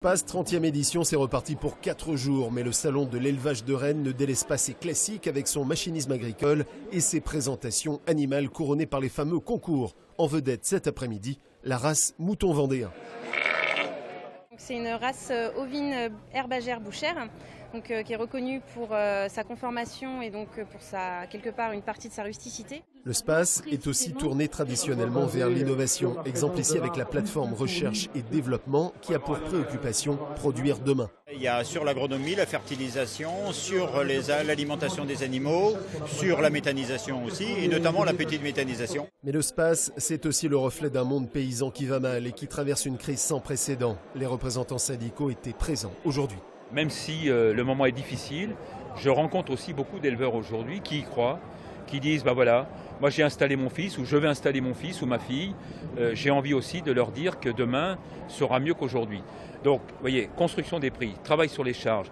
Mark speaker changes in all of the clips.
Speaker 1: Passe 30e édition, c'est reparti pour 4 jours, mais le salon de l'élevage de Rennes ne délaisse pas ses classiques avec son machinisme agricole et ses présentations animales couronnées par les fameux concours. En vedette cet après-midi, la race mouton vendéen.
Speaker 2: C'est une race ovine herbagère bouchère, qui est reconnue pour sa conformation et donc pour quelque part une partie de sa rusticité.
Speaker 1: Le SPACE est aussi tourné traditionnellement vers l'innovation, exemple ici avec la plateforme recherche et développement qui a pour préoccupation produire demain.
Speaker 3: Il y a sur l'agronomie, la fertilisation, sur l'alimentation des animaux, sur la méthanisation aussi, et notamment la petite méthanisation.
Speaker 1: Mais le SPACE, c'est aussi le reflet d'un monde paysan qui va mal et qui traverse une crise sans précédent. Les représentants syndicaux étaient présents aujourd'hui.
Speaker 4: Même si le moment est difficile, je rencontre aussi beaucoup d'éleveurs aujourd'hui qui y croient, qui disent voilà, moi j'ai installé mon fils ou je vais installer mon fils ou ma fille. J'ai envie aussi de leur dire que demain sera mieux qu'aujourd'hui. Donc, vous voyez, construction des prix, travail sur les charges,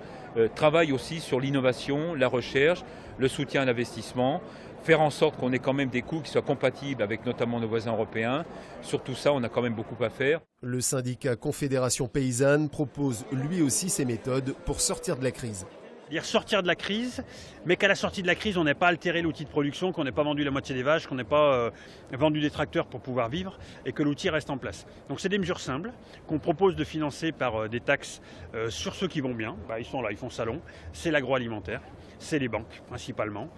Speaker 4: travail aussi sur l'innovation, la recherche, le soutien à l'investissement, faire en sorte qu'on ait quand même des coûts qui soient compatibles avec notamment nos voisins européens. Sur tout ça, on a quand même beaucoup à faire.
Speaker 1: Le syndicat Confédération Paysanne propose lui aussi ses méthodes pour sortir de la crise.
Speaker 5: Dire sortir de la crise, mais qu'à la sortie de la crise, on n'ait pas altéré l'outil de production, qu'on n'ait pas vendu la moitié des vaches, qu'on n'ait pas vendu des tracteurs pour pouvoir vivre et que l'outil reste en place. Donc c'est des mesures simples qu'on propose de financer par des taxes sur ceux qui vont bien. Ils sont là, ils font salon. C'est l'agroalimentaire, c'est les banques principalement.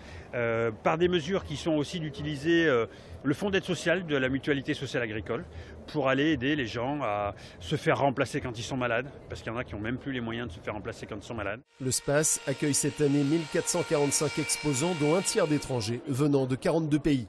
Speaker 5: Par des mesures qui sont aussi d'utiliser le fonds d'aide sociale de la mutualité sociale agricole pour aller aider les gens à se faire remplacer quand ils sont malades, parce qu'il y en a qui n'ont même plus les moyens de se faire remplacer quand ils sont malades.
Speaker 1: Le SPACE accueille cette année 1445 exposants, dont un tiers d'étrangers venant de 42 pays.